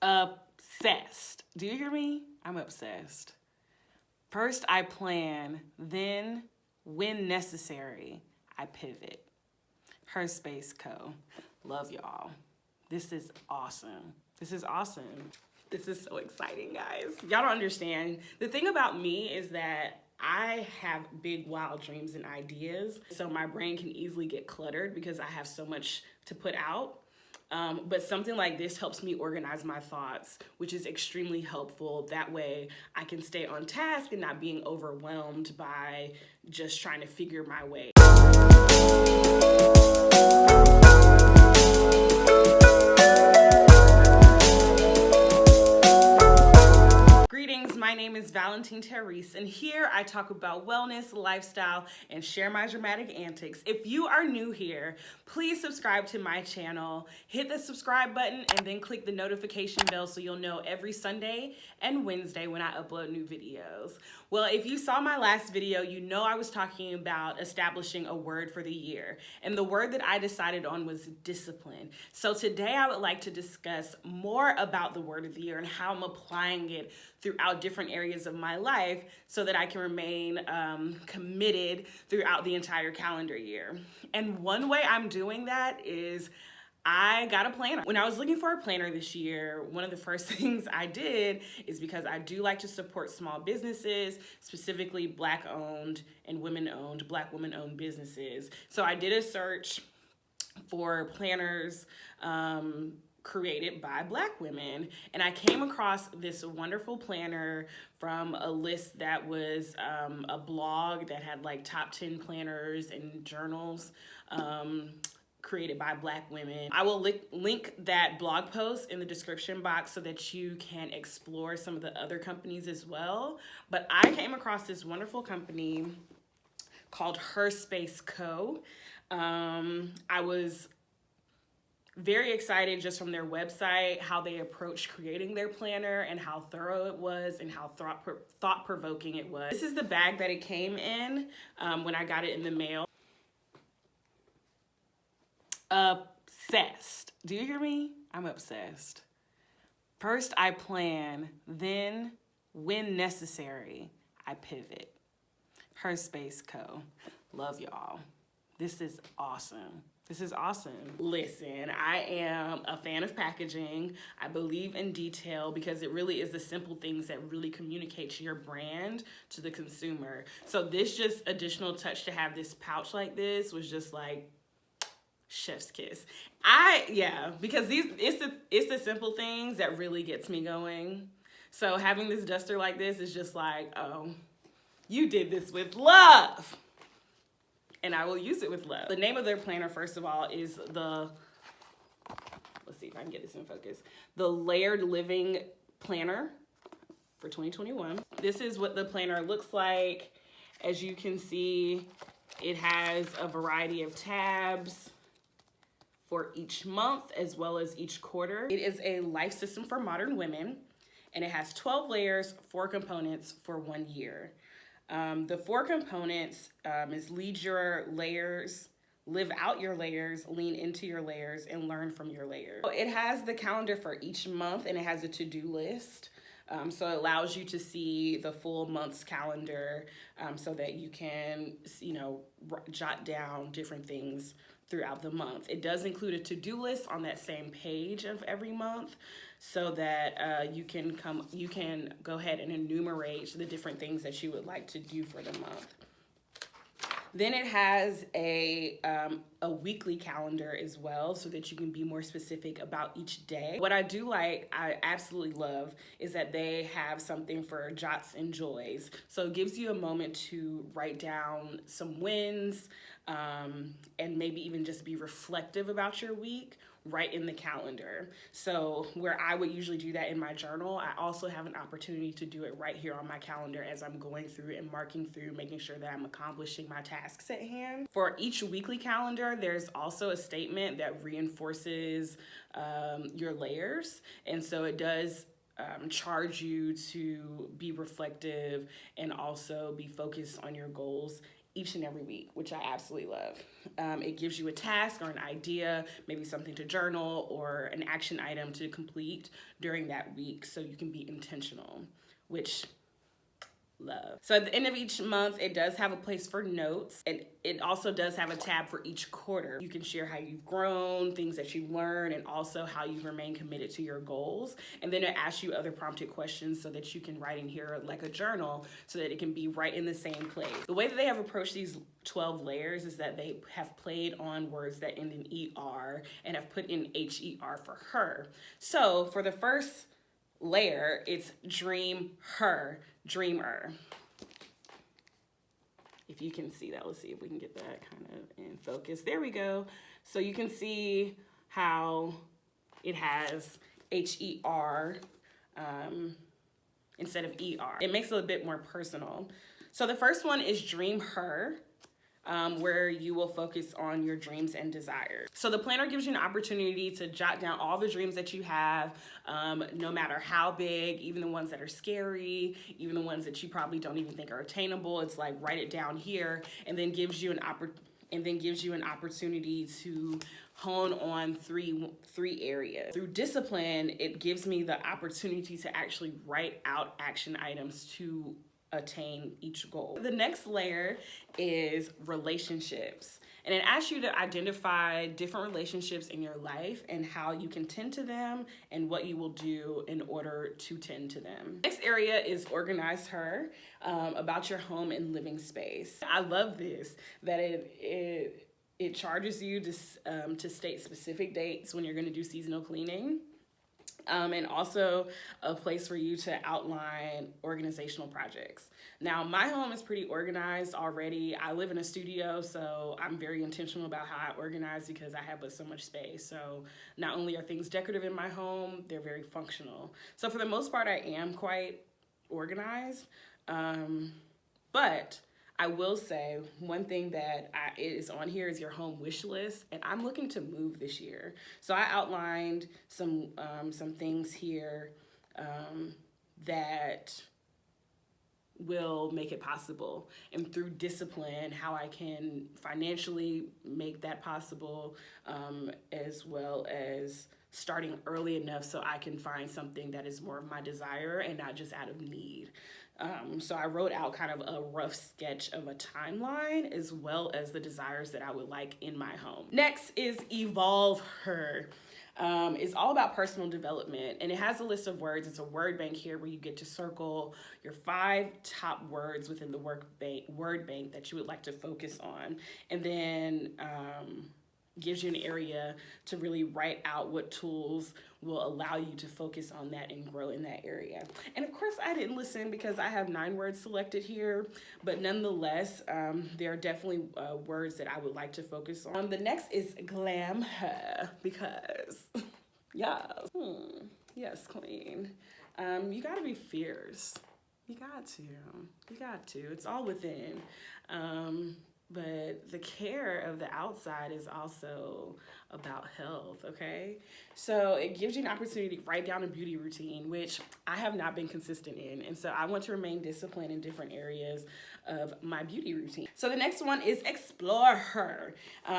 Obsessed. Do you hear me? I'm obsessed. First, I plan, then, when necessary, I pivot. Her Space Co. Love y'all. This is awesome. This is awesome. This is so exciting, guys. Y'all don't understand. The thing about me is that I have big, wild dreams and ideas, so my brain can easily get cluttered because I have so much to put out. But something like this helps me organize my thoughts, which is extremely helpful. That way I can stay on task and not being overwhelmed by just trying to figure my way. Greetings, my name is Valentine Tarisse, and here I talk about wellness, lifestyle, and share my dramatic antics. If you are new here, please subscribe to my channel, hit the subscribe button, and then click the notification bell so you'll know every Sunday and Wednesday when I upload new videos. Well, if you saw my last video, you know I was talking about establishing a word for the year, and the word that I decided on was discipline. So today I would like to discuss more about the word of the year and how I'm applying it throughout different areas of my life so that I can remain committed throughout the entire calendar year. And one way I'm doing that is I got a planner. When I was looking for a planner this year, one of the first things I did is because I do like to support small businesses, specifically Black-owned and women-owned, Black women-owned businesses. So I did a search for planners created by Black women, and I came across this wonderful planner from a list that was a blog that had like top 10 planners and journals created by Black women. I will link that blog post in the description box so that you can explore some of the other companies as well. But I came across this wonderful company called Her Space Co. I was very excited just from their website, how they approached creating their planner and how thorough it was and how thought-provoking it was. This is the bag that it came in when I got it in the mail. Obsessed. Do you hear me? I'm obsessed. First, I plan, then, when necessary, I pivot. Her Space Co. Love y'all. This is awesome. This is awesome. Listen, I am a fan of packaging. I believe in detail because it really is the simple things that really communicate your brand to the consumer. So this just additional touch to have this pouch like this was just like chef's kiss. Because it's the simple things that really gets me going. So having this duster like this is just like, oh, you did this with love. And I will use it with love. The name of their planner, first of all, is let's see if I can get this in focus, the Layered Living Planner for 2021. This is what the planner looks like. As you can see, it has a variety of tabs for each month as well as each quarter. It is a life system for modern women, and it has 12 layers, 4 components for 1 year. The 4 components is lead your layers, live out your layers, lean into your layers, and learn from your layers. So it has the calendar for each month, and it has a to-do list. So it allows you to see the full month's calendar so that you can, jot down different things throughout the month. It does include a to-do list on that same page of every month so that you can go ahead and enumerate the different things that you would like to do for the month. Then it has a weekly calendar as well so that you can be more specific about each day. What I do like, I absolutely love, is that they have something for jots and joys. So it gives you a moment to write down some wins and maybe even just be reflective about your week right in the calendar. So where I would usually do that in my journal, I also have an opportunity to do it right here on my calendar as I'm going through and marking through, making sure that I'm accomplishing my tasks at hand. For each weekly calendar, there's also a statement that reinforces your layers. And so it does charge you to be reflective and also be focused on your goals each and every week, which I absolutely love. It gives you a task or an idea, maybe something to journal or an action item to complete during that week so you can be intentional, which love. So at the end of each month, it does have a place for notes, and it also does have a tab for each quarter. You can share how you've grown, things that you've learned, and also how you've remained committed to your goals. And then it asks you other prompted questions so that you can write in here like a journal so that it can be right in the same place. The way that they have approached these 12 layers is that they have played on words that end in ER and have put in HER for her. So for the first layer, it's dream her, dreamer. If you can see that, let's see if we can get that kind of in focus. There we go. So you can see how it has HER instead of ER. It makes it a bit more personal. So the first one is dream her, where you will focus on your dreams and desires. So the planner gives you an opportunity to jot down all the dreams that you have, no matter how big, even the ones that are scary, even the ones that you probably don't even think are attainable. It's like, write it down here, and then gives you an opportunity to hone on three areas. Through discipline, it gives me the opportunity to actually write out action items to attain each goal. The next layer is relationships, and it asks you to identify different relationships in your life and how you can tend to them and what you will do in order to tend to them. Next area is organize her, about your home and living space. I love this, that it charges you to state specific dates when you're going to do seasonal cleaning. And also a place for you to outline organizational projects. Now, my home is pretty organized already. I live in a studio, so I'm very intentional about how I organize because I have but so much space. So not only are things decorative in my home, they're very functional. So for the most part, I am quite organized. But I will say one thing that is on here is your home wish list, and I'm looking to move this year. So I outlined some things here that will make it possible, and through discipline, how I can financially make that possible, as well as starting early enough so I can find something that is more of my desire and not just out of need. So I wrote out kind of a rough sketch of a timeline as well as the desires that I would like in my home. Next is evolve her. It's all about personal development, and it has a list of words. It's a word bank here where you get to circle your 5 top words within the word bank that you would like to focus on, and then gives you an area to really write out what tools will allow you to focus on that and grow in that area. And of course, I didn't listen because I have 9 words selected here, but nonetheless, there are definitely words that I would like to focus on. The next is glam her, because yes, yes, queen. You gotta be fierce. You got to. It's all within. But the care of the outside is also about health, okay? So it gives you an opportunity to write down a beauty routine, which I have not been consistent in. And so I want to remain disciplined in different areas of my beauty routine. So the next one is explore her.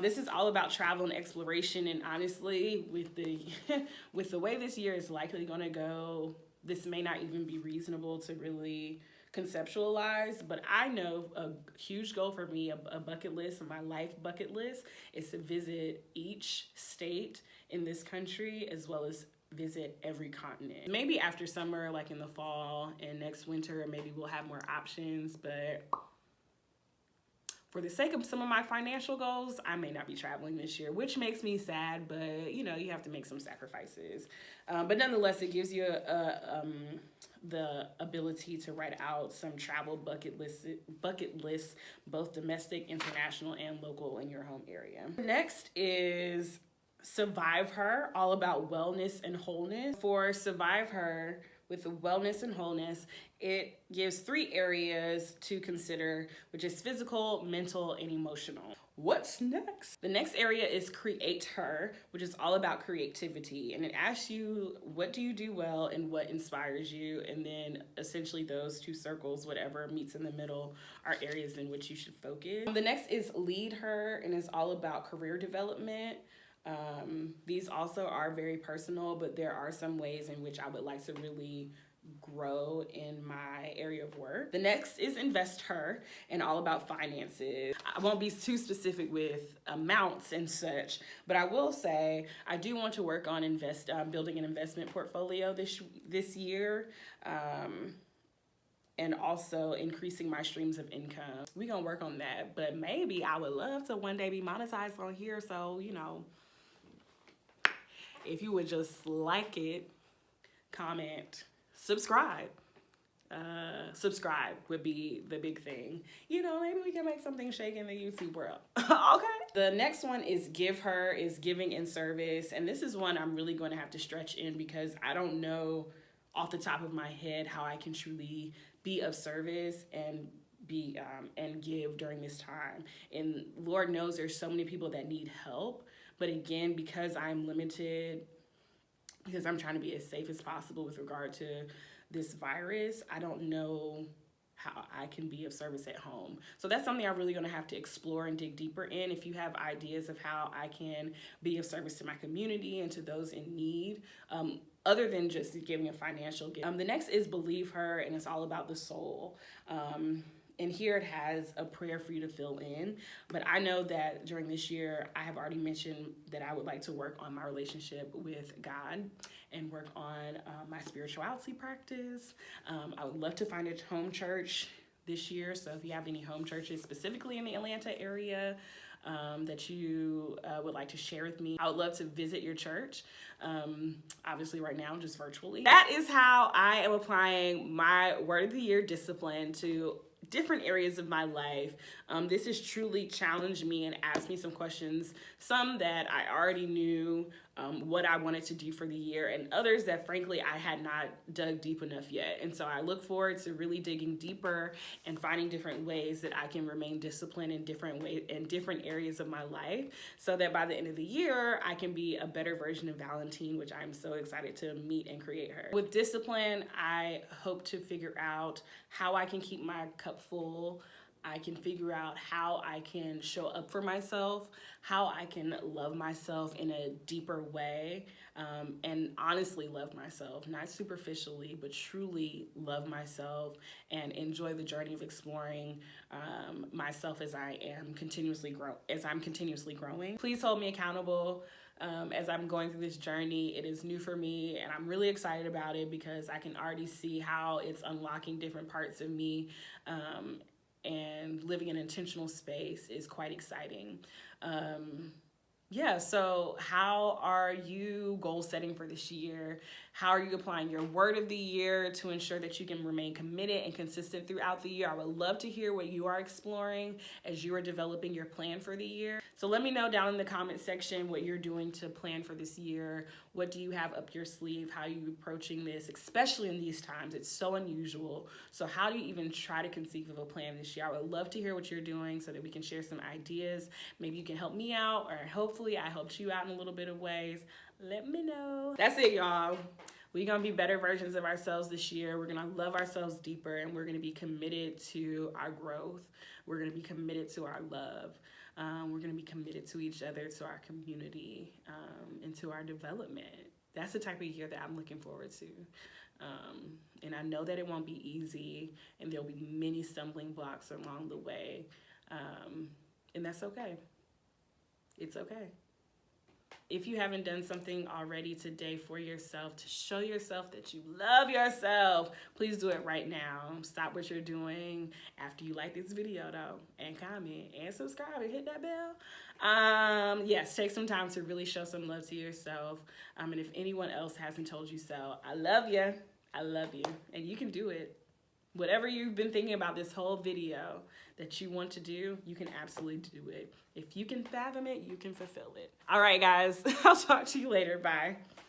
This is all about travel and exploration. And honestly, with the way this year is likely gonna go, this may not even be reasonable to really conceptualize, but I know a huge goal for me, a bucket list, my life bucket list, is to visit each state in this country as well as visit every continent. Maybe after summer, like in the fall and next winter, maybe we'll have more options, but for the sake of some of my financial goals, I may not be traveling this year, which makes me sad, but you know, you have to make some sacrifices. But nonetheless, it gives you the ability to write out some travel bucket lists, both domestic, international, and local in your home area. Next is Survive Her, all about wellness and wholeness. For Survive Her, with the wellness and wholeness, it gives 3 areas to consider, which is physical, mental, and emotional. What's next? The next area is create her, which is all about creativity. And it asks you, what do you do well and what inspires you? And then essentially those two circles, whatever meets in the middle, are areas in which you should focus. The next is lead her, and it's all about career development. These also are very personal, but there are some ways in which I would like to really grow in my area of work. The next is invest her, and all about finances. I won't be too specific with amounts and such, but I will say I do want to work on building an investment portfolio this year, and also increasing my streams of income. We're gonna work on that, but maybe I would love to one day be monetized on here, so you know, if you would just like it, comment, subscribe. Subscribe would be the big thing. You know, maybe we can make something shake in the YouTube world. Okay. The next one is give her, is giving in service. And this is one I'm really going to have to stretch in because I don't know off the top of my head how I can truly be of service and and give during this time. And Lord knows there's so many people that need help. But again, because I'm limited, because I'm trying to be as safe as possible with regard to this virus, I don't know how I can be of service at home. So that's something I'm really gonna have to explore and dig deeper in. If you have ideas of how I can be of service to my community and to those in need, other than just giving a financial gift. The next is believe her, and it's all about the soul. And here it has a prayer for you to fill in. But I know that during this year, I have already mentioned that I would like to work on my relationship with God and work on my spirituality practice. I would love to find a home church this year. So if you have any home churches specifically in the Atlanta area that you would like to share with me, I would love to visit your church. Obviously right now, just virtually. That is how I am applying my word of the year discipline to different areas of my life. This has truly challenged me and asked me some questions, some that I already knew what I wanted to do for the year, and others that frankly I had not dug deep enough yet. And so I look forward to really digging deeper and finding different ways that I can remain disciplined in different areas of my life, so that by the end of the year I can be a better version of Valentine, which I'm so excited to meet and create her. With discipline, I hope to figure out how I can keep my cup full. I can figure out how I can show up for myself, how I can love myself in a deeper way, and honestly love myself, not superficially, but truly love myself and enjoy the journey of exploring myself as I'm continuously growing. Please hold me accountable as I'm going through this journey. It is new for me, and I'm really excited about it because I can already see how it's unlocking different parts of me. And living in an intentional space is quite exciting. Yeah, so how are you goal setting for this year? How are you applying your word of the year to ensure that you can remain committed and consistent throughout the year? I would love to hear what you are exploring as you are developing your plan for the year. So let me know down in the comment section what you're doing to plan for this year. What do you have up your sleeve? How are you approaching this, especially in these times? It's so unusual. So how do you even try to conceive of a plan this year? I would love to hear what you're doing so that we can share some ideas. Maybe you can help me out, or hopefully I helped you out in a little bit of ways. Let me know. That's it, y'all. We're going to be better versions of ourselves this year. We're going to love ourselves deeper, and we're going to be committed to our growth. We're going to be committed to our love. We're going to be committed to each other, to our community, and to our development. That's the type of year that I'm looking forward to. And I know that it won't be easy, and there'll be many stumbling blocks along the way. And that's okay. It's okay. If you haven't done something already today for yourself to show yourself that you love yourself, please do it right now. Stop what you're doing after you like this video though, and comment and subscribe and hit that bell. Yes, take some time to really show some love to yourself. And if anyone else hasn't told you so, I love you. I love you. And you can do it. Whatever you've been thinking about this whole video that you want to do, you can absolutely do it. If you can fathom it, you can fulfill it. All right, guys. I'll talk to you later. Bye.